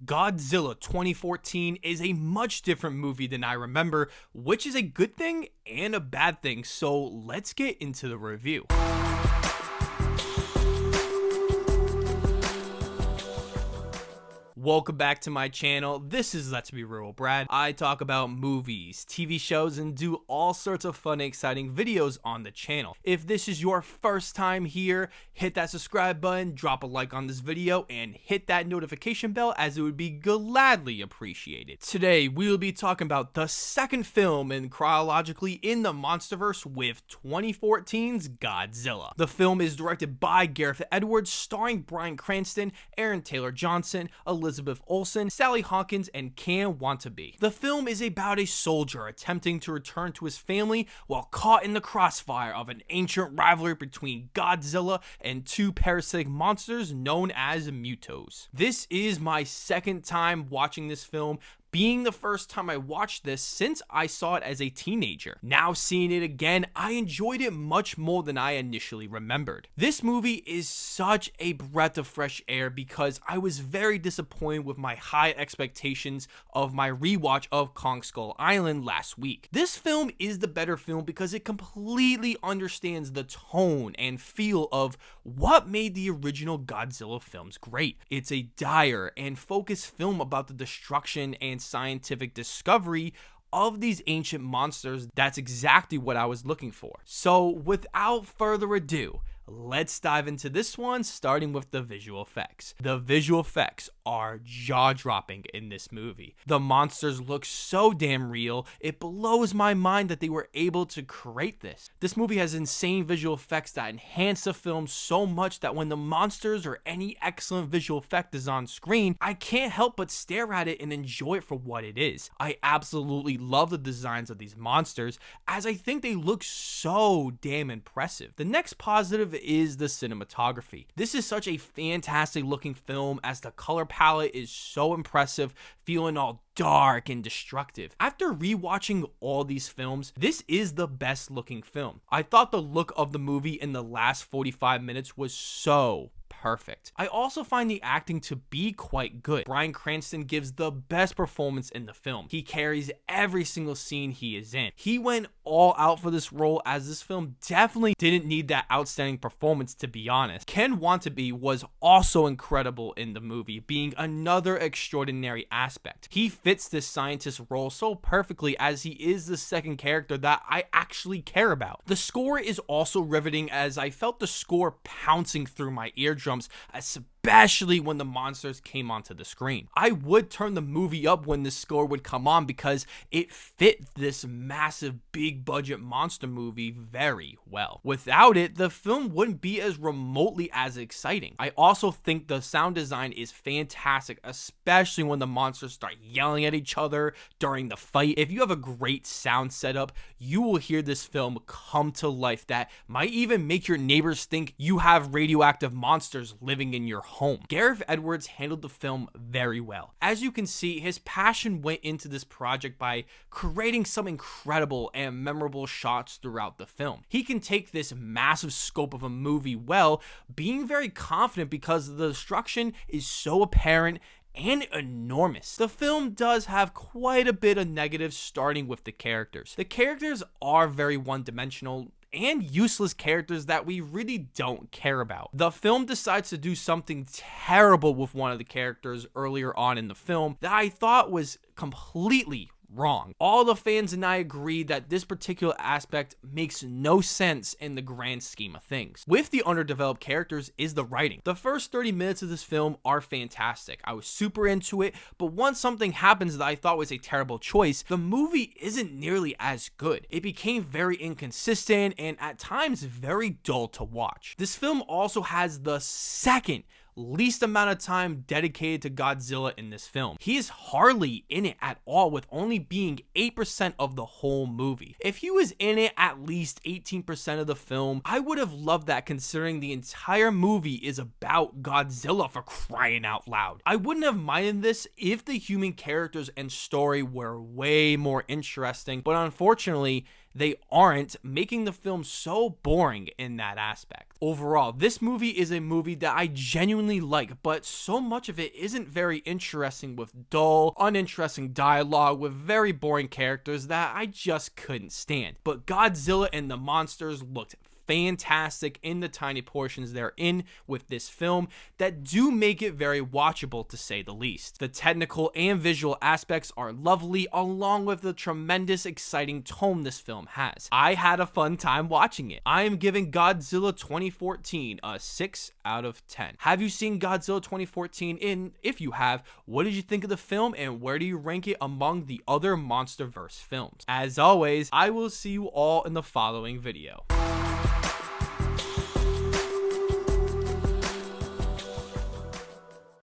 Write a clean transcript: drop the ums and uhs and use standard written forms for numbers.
Godzilla 2014 is a much different movie than I remember, which is a good thing and a bad thing, so let's get into the review. Welcome back to my channel. This is Let's Be Real Brad. I talk about movies, TV shows, and do all sorts of fun and exciting videos on the channel. If this is your first time here, hit that subscribe button, drop a like on this video, and hit that notification bell as it would be gladly appreciated. Today, we will be talking about the second film chronologically in the Monsterverse with 2014's Godzilla. The film is directed by Gareth Edwards, starring Bryan Cranston, Aaron Taylor Johnson, Elizabeth Olsen, Sally Hawkins, and Ken Watanabe. The film is about a soldier attempting to return to his family while caught in the crossfire of an ancient rivalry between Godzilla and two parasitic monsters known as Mutos. This is my second time watching this film, being the first time I watched this since I saw it as a teenager. Now seeing it again, I enjoyed it much more than I initially remembered. This movie is such a breath of fresh air because I was very disappointed with my high expectations of my rewatch of Kong Skull Island last week. This film is the better film because it completely understands the tone and feel of what made the original Godzilla films great. It's a dire and focused film about the destruction and scientific discovery of these ancient monsters. That's exactly what I was looking for. So without further ado, let's dive into this one, starting with the visual effects. The visual effects are jaw-dropping in this movie. The monsters look so damn real, it blows my mind that they were able to create this. This movie has insane visual effects that enhance the film so much that when the monsters or any excellent visual effect is on screen, I can't help but stare at it and enjoy it for what it is. I absolutely love the designs of these monsters, as I think they look so damn impressive. The next positive is the cinematography. This is such a fantastic looking film, as the color palette is so impressive, feeling all dark and destructive. After rewatching all these films, this is the best looking film. I thought the look of the movie in the last 45 minutes was so perfect. I also find the acting to be quite good. Bryan Cranston gives the best performance in the film. He carries every single scene he is in. He went all out for this role, as this film definitely didn't need that outstanding performance, to be honest. Ken Watanabe was also incredible in the movie, being another extraordinary aspect. He fits this scientist role so perfectly, as he is the second character that I actually care about. The score is also riveting, as I felt the score pouncing through my eardrums, especially when the monsters came onto the screen. I would turn the movie up when the score would come on because it fit this massive big budget monster movie very well. Without it, the film wouldn't be as remotely as exciting. I also think the sound design is fantastic, especially when the monsters start yelling at each other during the fight. If you have a great sound setup, you will hear this film come to life that might even make your neighbors think you have radioactive monsters living in your home. Gareth Edwards handled the film very well. As you can see, his passion went into this project by creating some incredible and memorable shots throughout the film. He can take this massive scope of a movie well, being very confident because the destruction is so apparent and enormous. The film does have quite a bit of negatives, starting with the characters. The characters are very one-dimensional and useless characters that we really don't care about. The film decides to do something terrible with one of the characters earlier on in the film that I thought was completely wrong. All the fans and I agree that this particular aspect makes no sense in the grand scheme of things. With the underdeveloped characters is the writing. The first 30 minutes of this film are fantastic. I was super into it, but once something happens that I thought was a terrible choice, the movie isn't nearly as good. It became very inconsistent and at times very dull to watch. This film also has the second least amount of time dedicated to Godzilla in this film. He is hardly in it at all, with only being 8% of the whole movie. If he was in it at least 18% of the film, I would have loved that, considering the entire movie is about Godzilla, for crying out loud. I wouldn't have minded this if the human characters and story were way more interesting, but unfortunately, they aren't, making the film so boring in that aspect. Overall, this movie is a movie that I genuinely like, but so much of it isn't very interesting, with dull, uninteresting dialogue with very boring characters that I just couldn't stand. But Godzilla and the monsters looked fantastic in the tiny portions they're in with this film that do make it very watchable, to say the least. The technical and visual aspects are lovely, along with the tremendous exciting tone this film has. I had a fun time watching it. I am giving Godzilla 2014 a 6 out of 10. Have you seen Godzilla 2014? And if you have, what did you think of the film, and where do you rank it among the other MonsterVerse films? As always, I will see you all in the following video.